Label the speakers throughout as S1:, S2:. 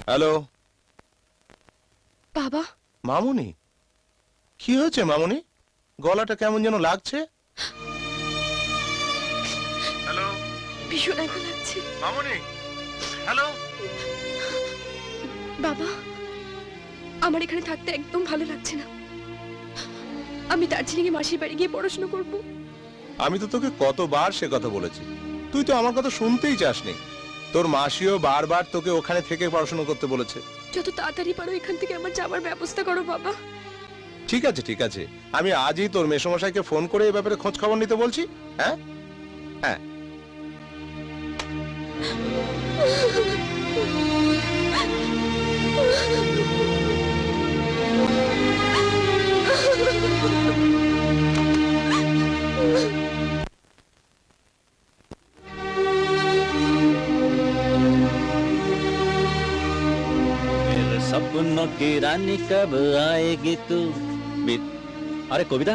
S1: Hello
S2: বাবা,
S1: মামুনি, কি হয়েছে মামুনি? গলাটা কেমন যেন লাগছে। হ্যালো
S2: ভীষণ একা লাগছে।
S1: মামুনি, হ্যালো।
S2: বাবা, আমার এখানে থাকতে একদম ভালো লাগছে না। আমি দার্জিলিং এ মাসির বাড়ি গিয়ে পড়াশোনা করব।
S1: আমি তো তোকে কতবার সে কথা বলেছি, তুই তো আমার কথা শুনতেই চাসনি। তোর মাসিও বারবার তোকে ওখানে থেকে পড়াশোনা করতে বলেছে।
S2: যত তাড়াতাড়ি পারো এখান থেকে আমার যাওয়ার ব্যবস্থা করো বাবা।
S1: ঠিক আছে ঠিক আছে, আমি আজই তোর মেসোমশাইকে ফোন করে এই ব্যাপারে খোঁজ খবর নিতে বলছি। হ্যাঁ হ্যাঁ।
S3: सपनों की रानी कब आएगी तू। আরে কবিতা,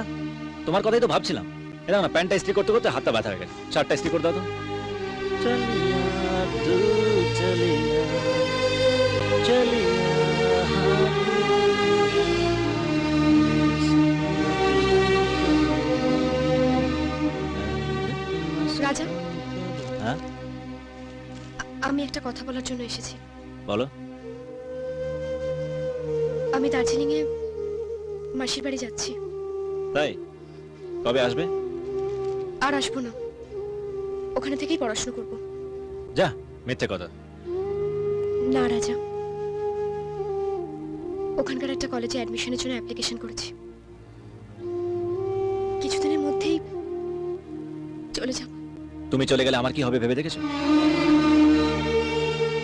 S3: তোমার কথাই তো ভাবছিলাম। এটা না প্যান্টটা ইস্ত্রি করতে করতে হাতটা ব্যথা হয়ে গেছে। শার্টটা ইস্ত্রি করে দাও তো। চলিয়া তু চলিয়া চলিয়া
S2: রাজা,
S3: হ্যাঁ
S2: আমি একটা কথা বলার জন্য এসেছি।
S3: বলো।
S2: আমি দার্জিলিং এ মাসির বাড়ি যাচ্ছি।
S3: তাই? কবে আসবে?
S2: আর আসবো না, ওখানে থেকেই পড়াশোনা করব।
S3: যা, মিথ্যে কথা।
S2: না রাজা, ওখানকার একটা কলেজে অ্যাডমিশনের জন্য অ্যাপ্লিকেশন করেছি। কিছুদিনের মধ্যেই চলে যাব।
S3: তুমি চলে গেলে আমার কি হবে ভেবে দেখেছো?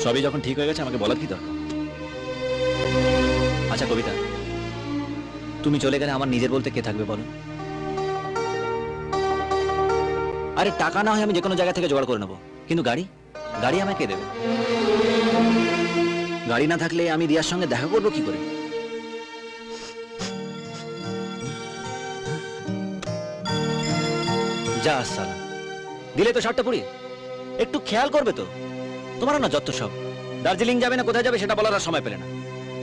S3: সবই যখন ঠিক হয়ে গেছে আমাকে বলার কি দরকার? আচ্ছা কবিতা, তুমি চলে গেলে আমার নিজের বলতে কে থাকবে বলো? আরে টাকা না হয় আমি যে কোনো জায়গা থেকে জোগাড় করে নেবো, কিন্তু গাড়ি গাড়ি আমাকে কে দেবে? গাড়ি না থাকলে আমি রিয়ার সঙ্গে দেখা করবো কি করে? যা সালাম দিলে তো শার্টটা পুড়িয়ে। একটু খেয়াল করবে তো। তোমার না যত সব। দার্জিলিং যাবে না কোথায় যাবে সেটা বলার আর সময় পেলে না।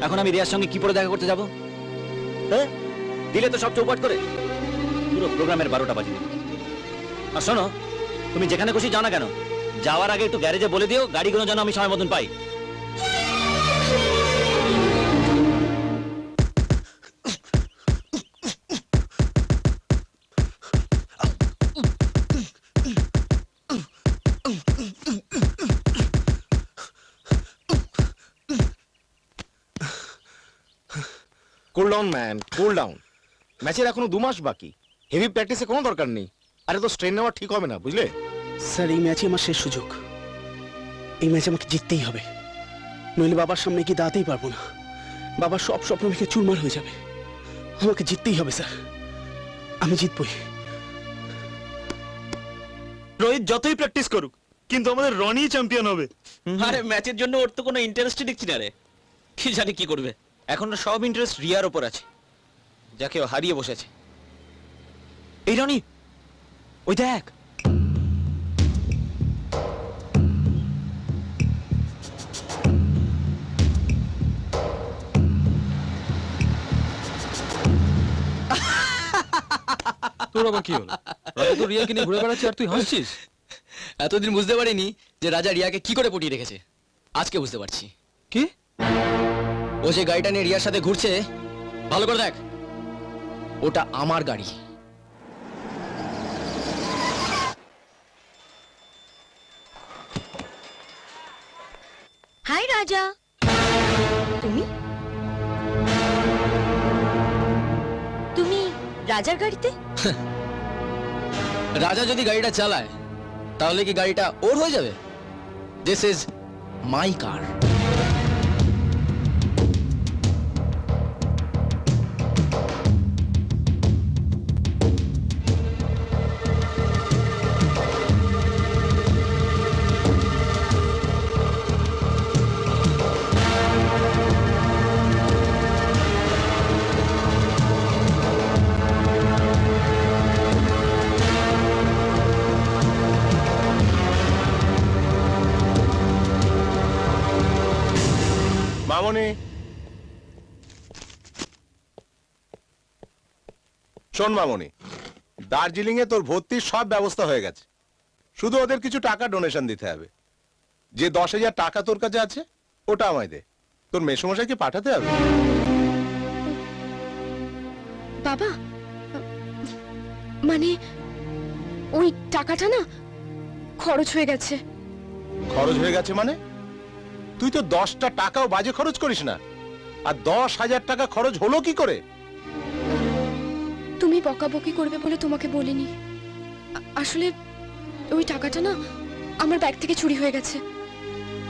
S3: এখন আমি রিয়ার সঙ্গে কি পরে দেখা করতে যাবো? হ্যাঁ, দিলে তো সব চৌপাট করে। পুরো প্রোগ্রামের 12টা বাজিয়ে দিল। আর শোনো, তুমি যেখানে খুশি যাও না কেন, যাওয়ার আগে একটু গ্যারেজে বলে দিও গাড়িগুলো যেন আমি সময় মতন পাই।
S4: Cool down man, cool down. ম্যাচের এখনো 2 মাস বাকি। হেভি প্র্যাকটিসে কোনো দরকার নেই। আরে তো স্ট্রেন নেওয়া ঠিক হবে না, বুঝলে?
S5: স্যার, এই ম্যাচই আমার শেষ সুযোগ। এই ম্যাচ আমাকে জিততেই হবে, নইলে বাবার সামনে গিয়ে দাঁড়াতেই পারবো না। বাবার সব স্বপ্ন ভেঙে চুরমার হয়ে যাবে। আমাকে জিততেই হবে স্যার, আমি জিতবই।
S6: রোহিত যতই প্র্যাকটিস করুক, কিন্তু আমাদের রনি চ্যাম্পিয়ন হবে।
S3: আরে ম্যাচের জন্য ওর তো কোনো ইন্টারেস্টই দেখছি না রে। কি জানি কি করবে। এখন তো সব ইন্টারেস্ট রিয়ার ওপর আছে, যাকে ও হারিয়ে বসেছে। এই রনি, ওই দেখ।
S7: তোর আবার কি হলো? রাজা তো রিয়াকে নিয়ে ঘুরে বেড়াচ্ছে আর তুই হাসছিস।
S3: এতদিন বুঝতে পারিনি যে রাজা রিয়াকে কি করে পটিয়ে রেখেছে। আজকে বুঝতে পারছি।
S7: কি?
S3: ও যে গাড়িটা নিয়ে রিয়ার সাথে ঘুরছে, ভালো করে দেখ, ওটা আমার গাড়ি।
S2: হাই রাজা, তুমি তুমি রাজার গাড়িতে?
S3: রাজা যদি গাড়িটা চালায় তাহলে কি গাড়িটা ওর হয়ে যাবে? দিস ইজ মাই কার।
S1: মামনি, শোন মামনি, দার্জিলিং এ তোর ভর্তির সব ব্যবস্থা হয়ে গেছে, শুধু ওদের কিছু টাকা ডোনেশন দিতে হবে। যে 10,000 টাকা তোর কাছে আছে ওটা আমায় দে, তোর মেসোমশাইকে পাঠাতে হবে।
S2: বাবা, মানে ওই টাকাটা না খরচ হয়ে গেছে।
S1: খরচ হয়ে গেছে মানে? তুই তো 10টা টাকাও বাজে খরচ করিস না, আর 10,000 টাকা খরচ হলো কি করে?
S2: তুমি বকাবকি করবে বলে তোমাকে বলিনি। আসলে ওই টাকাটা না আমার ব্যাগ থেকে চুরি হয়ে গেছে।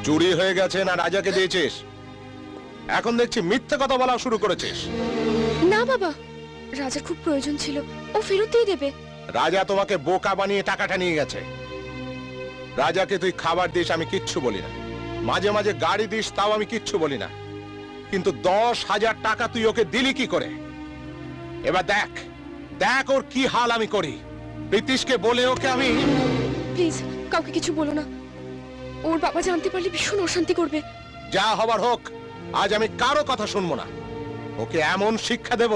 S1: চুরি হয়ে গেছে না রাজাকে দিয়েছিস? এখন দেখছি মিথ্যে কথা বলা শুরু করেছিস।
S2: না বাবা, রাজার খুব প্রয়োজন ছিল, ও ফেরত দিয়ে দেবে।
S1: রাজা তোমাকে বোকা বানিয়ে টাকাটা নিয়ে গেছে। রাজাকে তুই খাবার দিস আমি কিচ্ছু বলি না, মাঝে মাঝে গাড়ি দিস তাও আমি কিচ্ছু বলি না, কিন্তু 10,000 টাকা তুই ওকে দিলি কি করে? এবার দেখ দেখ ওর কি হাল আমি করি। প্রীতিশকে বলে ওকে আমি...
S2: প্লিজ কাউকে কিছু বলো না, ওর বাবা জানতে পারলে ভীষণ অশান্তি করবে।
S1: যা হবার হোক, আজ আমি কারো কথা শুনবো না। ওকে এমন শিক্ষা দেব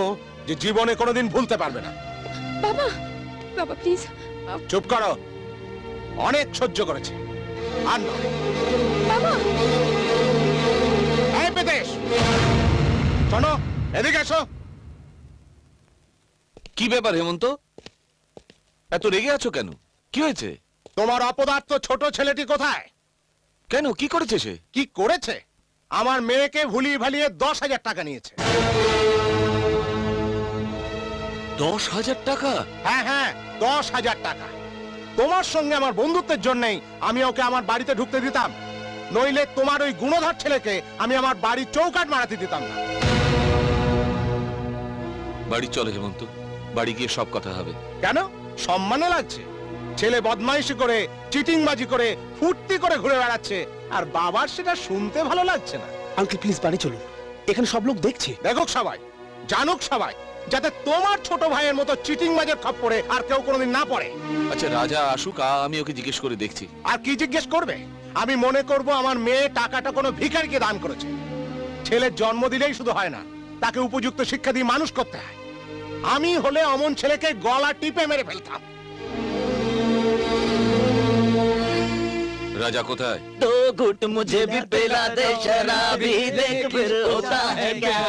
S1: যে জীবনে কোনোদিন ভুলতে পারবে না।
S2: বাবা, বাবা প্লিজ।
S1: চুপ করো, অনেক সহ্য করেছে, আর নয়।
S2: বাবা,
S1: এই প্রীতিশ, শোনো, এদিকে এসো।
S6: কি ব্যাপার হেমন্ত, এত রেগে আছো কেন? কি হয়েছে?
S1: তোমার অপদার্থ ছোট ছেলেটি কোথায়?
S6: কেন, কি করেছে সে?
S1: কি করেছে? আমার মেয়েকে ভুলিয়ে ভালিয়ে 10,000 টাকা নিয়েছে।
S6: 10,000 টাকা?
S1: হ্যাঁ হ্যাঁ, 10,000 টাকা। তোমার সঙ্গে আমার বন্ধুত্বের জন্যই আমি ওকে আমার বাড়িতে ঢুকতে দিতাম, নইলে তোমার ওই গুণধর ছেলেকে আমি আমার বাড়ির চৌকাঠ মারাতে দিতাম না।
S6: বাড়ি চলো হেমন্ত, বাড়ি গিয়ে সব কথা হবে।
S1: কেন সম্মানে লাগছে? ছেলে বদমাইশি করে, চিটিংবাজি করে, ফুর্তি করে ঘুরে বেড়াচ্ছে, আর বাবার সেটা শুনতে ভালো লাগছে না।
S5: আঙ্কেল প্লিজ বাড়ি চলুন, এখানে সব লোক দেখছে।
S1: দেখুক সবাই, জানুক সবাই, যাতে তোমার ছোট ভাইয়ের মতো চিটিংবাজের খপ্পরে আর কেউ কোনোদিন না পড়ে।
S6: আচ্ছা রাজা আসুক, আমি ওকে জিজ্ঞেস করে দেখছি।
S1: আর কি জিজ্ঞেস করবে? আমি মনে করব আমার মেয়ে টাকাটা কোনো ভিখারিকে দান করেছে। ছেলের জন্ম দিলেই শুধু হয় না, তাকে উপযুক্ত শিক্ষা দিয়ে মানুষ করতে হয়। আমি হলে অমন ছেলেকে গলা টিপে মেরে ফেলতাম।
S6: রাজা কোথায়?
S3: दो घुट मुझे भी पिला दे शराबी, देख फिर होता है क्या।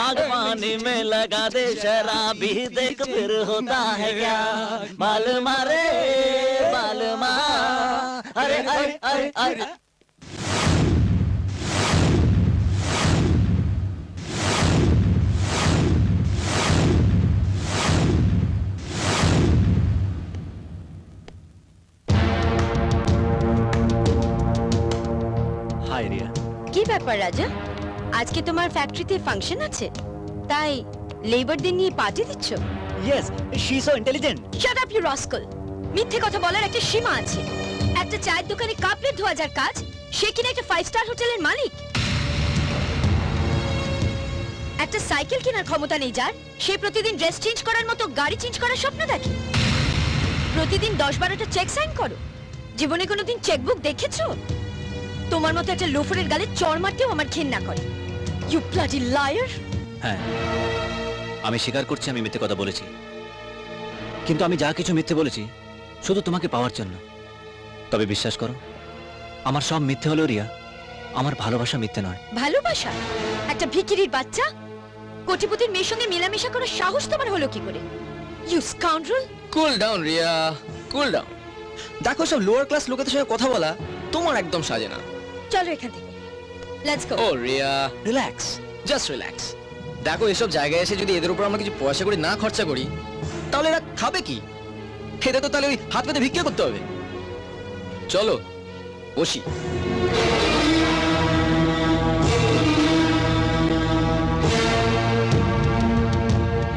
S3: आग पानी में लगा दे शराबी, देख फिर होता है क्या। बाल मारे बाल मार, अरे अरे अरे अरे। হাই রিয়া।
S8: কি ব্যাপার রাজা, আজকে তোমার ফ্যাক্টরিতে ফাংশন আছে, তাই লেবারদের নিয়ে পার্টি দিচ্ছ?
S3: Yes, she so intelligent.
S8: Shut up you rascal. মিথ্যে কথা বলার একটা সীমা আছে। একটা চায়ের দোকানে কাপ প্লেট ধোয়া যার কাজ, সে কিনা একটা 5 স্টার হোটেলের মালিক। একটা সাইকেল কেনার ক্ষমতা নেই যার, সে প্রতিদিন ড্রেস চেঞ্জ করার মতো গাড়ি চেঞ্জ করার স্বপ্ন দেখে। প্রতিদিন 10-12টা চেক সাইন করো, জীবনে কোনোদিন চেকবুক দেখেছো? তোমার মতো একটা লোফারের গালে চড় মারতেও আমার ঘেন্না করে। You bloody liar.
S3: হ্যাঁ, আমি স্বীকার করছি আমি মিথ্যে কথা বলেছি, কিন্তু আমি যা কিছু মিথ্যে বলেছি শুধু তোমাকে পাওয়ার জন্য। তবে বিশ্বাস করো, আমার সব মিথ্যে হলো রিয়া, আমার ভালোবাসা মিথ্যে নয়।
S8: ভালোবাসা? একটা ভিখিরির বাচ্চা কোটিপতির মেয়ের সঙ্গে মেলামেশা করার সাহস তোমার হলো কি করে? You scoundrel.
S9: Cool down Riya, cool down. দেখো সব লোয়ার ক্লাস লোকেদের সঙ্গে কথা বলা তোমার একদম সাজে না।
S8: চলো এখান থেকে, লেটস গো।
S9: ও রিয়া, রিল্যাক্স, জাস্ট রিল্যাক্স। দেখো এসব জায়গায় এসে যদি এদের উপর আমরা কিছু পয়সা করি না খরচা করি, তাহলে এরা খাবে কি? খেতে তো তাহলে ওই হাত পেতে ভিক্ষা করতে হবে। চলো বসি।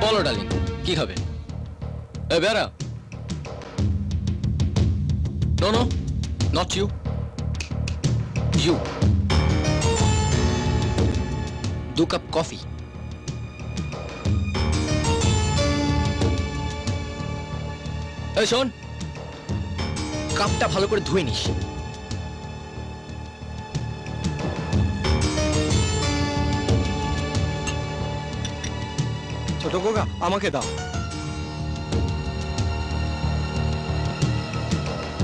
S9: বলো ডার্লিং, কি খাবে? এ bearer. No no, not you, you. 2 cup coffee. এই শোন, কাপটা ভালো করে ধুয়ে নিস।
S7: ছোট খোকা আমাকে দাও।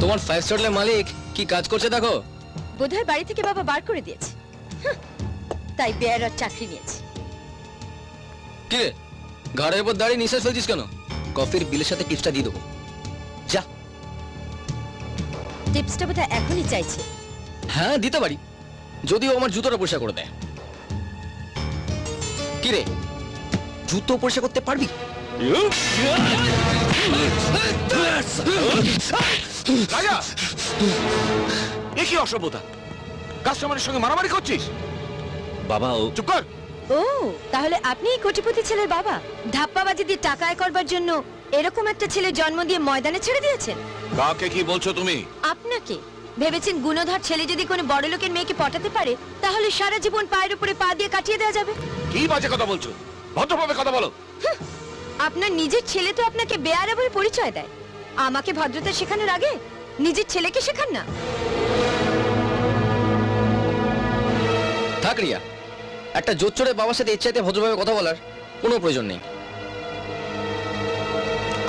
S9: তোমার 5 স্টারের মালিক কি কাজ করছে দেখো।
S8: বোধহয় বাড়ি থেকে বাবা বার করে দিয়েছে। হাহ, তাই বেয়ারার চাকরি নিয়েছে।
S9: কি রে ঘাড়ের উপর দাঁড়িয়ে নিঃশ্বাস ফেলছিস কেন? কফির বিলের সাথে টিপসটা দিয়ে দেবো, যা।
S8: টিপসটা বোধহয় এখনই চাইছে।
S9: হ্যাঁ দিতে পারি, যদিও আমার জুতোটা পরিষ্কার করে দেয়। কি রে জুতো পরিষ্কার করতে পারবি?
S6: রাজা, এ কি অসভ্যতা? কাস্টমারের সঙ্গে মারামারি করছিস?
S3: বাবা ও
S6: চুপ কর।
S8: ও তাহলে আপনি এই কোটিপতি ছেলের বাবা? ধাপ্পাবাজি দিয়ে টাকা আয় করবার জন্য এরকম একটা ছেলে জন্ম দিয়ে ময়দানে ছেড়ে দিয়েছেন?
S6: কাকে কি বলছো তুমি?
S8: আপনাকে ভেবেছেন গুণধর ছেলে যদি কোনো বড় লোকের মেয়েকে পটাতে পারে তাহলে সারা জীবন পায়ের উপরে পা দিয়ে কাটিয়ে দেওয়া যাবে?
S6: কি বাজে কথা বলছো? ভদ্রভাবে কথা বলো।
S8: আপনার নিজের ছেলে তো আপনাকে বেয়ারা বলে পরিচয় দেয়। আমাকে ভদ্রতা শেখানোর আগে নিজের ছেলেকে শেখান না।
S9: থাক রিয়া, একটা জোচ্চোরের বাবার সাথে ইচ্ছাইতে ভদ্রভাবে কথা বলার কোনো প্রয়োজন নেই।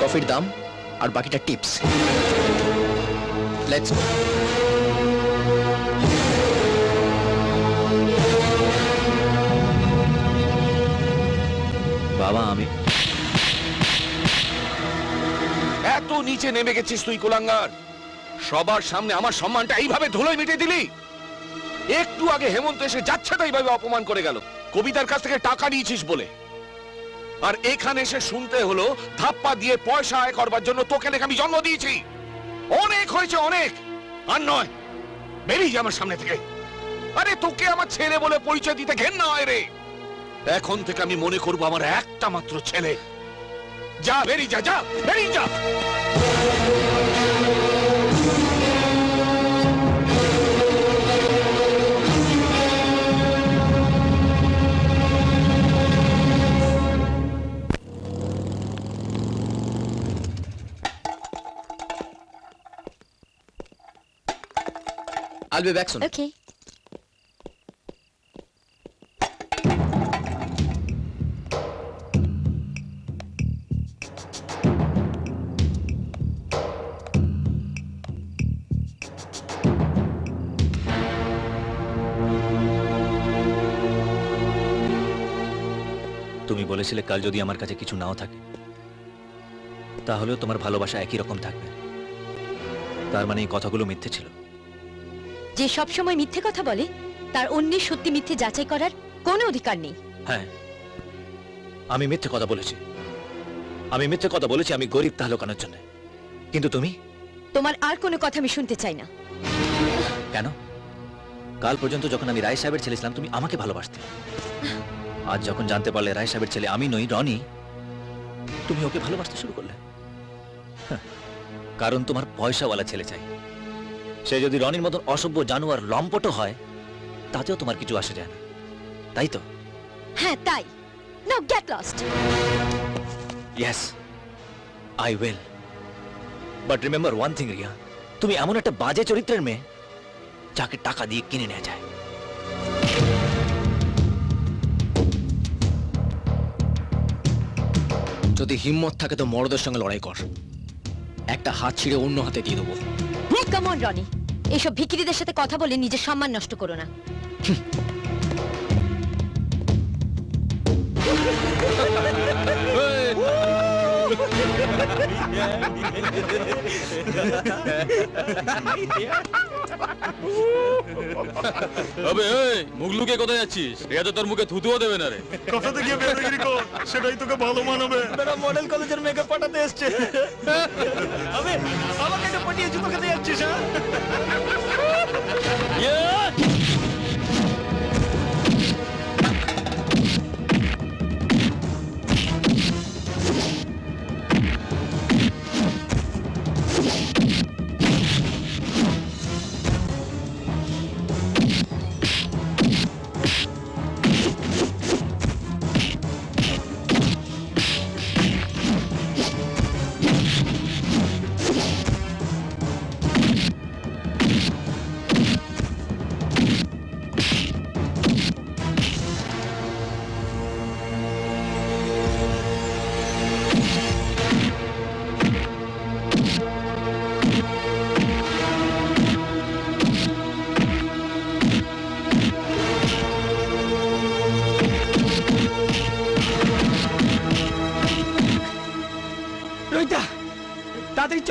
S9: কফির দাম আর বাকিটা টিপস। Let's go.
S3: বাবা আমি
S6: এত নিচে নেমে গেছিস তুই কুলাঙ্গার? সবার সামনে আমার সম্মানটা এইভাবে ধুলোয় মিটে দিলি? একটু আগে হেমন্ত এসে যাচ্ছে তাই ভাবে অপমান করে গেল, কবিতার কাছ থেকে টাকা নিয়েছিস বলে। আর এখানে এসে শুনতে হলো ধাপ্পা দিয়ে পয়সা আয় করবার জন্য তোকে নাকি আমি জন্ম দিয়েছি। অনেক হয়েছে, অনেক। আর নয়, বেরিয়ে যা আমার সামনে থেকে। আরে তোকে আমার ছেলে বলে পরিচয় দিতে ঘেন্না হয় রে। এখন থেকে আমি মনে করবো আমার একটা মাত্র ছেলে। যা বেরিয়ে যা, যা বেরিয়ে যা।
S9: I'll be back soon.
S8: ওকে।
S3: তুমি বলেছিলে কাল যদি আমার কাছে কিছু নাও থাকে তাহলেও তোমার ভালোবাসা একই রকম থাকবে। তার মানে এই কথাগুলো মিথ্যে ছিল?
S8: যে সব সময় মিথ্যে কথা বলে তার অন্যের সত্যি মিথ্যে যাচাই করার কোনো অধিকার নেই।
S3: হ্যাঁ, আমি মিথ্যে কথা বলেছি। আমি মিথ্যে কথা বলেছি আমি গরিব তা লুকানোর জন্য। কিন্তু তুমি?
S8: তোমার আর কোনো কথা আমি শুনতে চাই না।
S3: কেন? কাল পর্যন্ত যখন আমি রায় সাহেবের ছেলে ছিলাম তুমি আমাকে ভালোবাসতে। আজ যখন জানতে পারলে রায় সাহেবের ছেলে আমি নই, রনি, তুমি ওকে ভালোবাসতে শুরু করলে। হ্যাঁ, কারণ তোমার পয়সাওয়ালা ছেলে চাই। সে যদি রনির মতন অসভ্য জানোয়ার লম্পটও হয় তাতেও তোমার কিছু আসে যায় না, তাই তো?
S8: হ্যাঁ তাই। নাও get lost.
S3: Yes, I will. But remember one thing Riya, তুমি এমন একটা বাজে চরিত্রের মেয়ে যাকে টাকা দিয়ে কিনে নেওয়া যায়।
S9: যদি হিম্মত থাকে তো মরদের সঙ্গে লড়াই কর, একটা হাত ছিঁড়ে অন্য হাতে দিয়ে দেবো।
S8: কাম অন রনি, এইসব ভিখিরিদের সাথে কথা বলে নিজের সম্মান নষ্ট করো না।
S7: আবে এই মুখ লুকিয়ে কোথায় যাচ্ছিস? রিয়া তো তোর মুখে থুতুও দেবে না রে।
S4: কথাতে গিয়ে বেরোগিরি কর, সেটাই তোকে ভালো মানাবে।
S3: মডেল কলেজের মেয়েকে পাঠাতে এসছে। আমাকে এটা পাঠিয়ে জুতো খেতে যাচ্ছিস?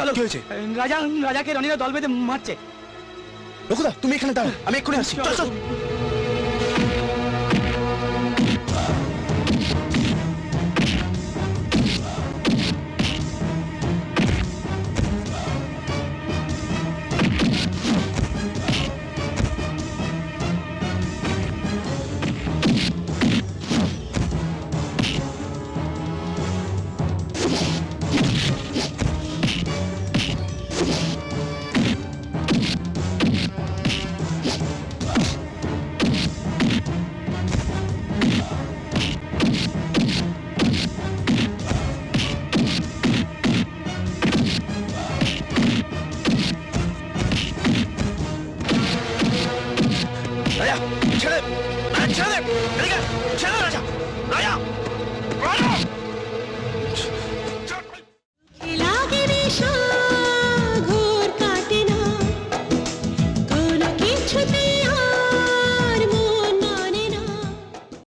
S5: বলো কি হয়েছে?
S10: রাজাকে রনিরা দল বেঁধে মারছে।
S5: রঘুদা তুমি এখানে দাঁড়াও, আমি এক্ষুনি আসছি। চল চল।
S3: রাজা ছেড়ে, ছেড়ে দে, এদিকে ছেড়ে রাজা, রাজা, রাজা।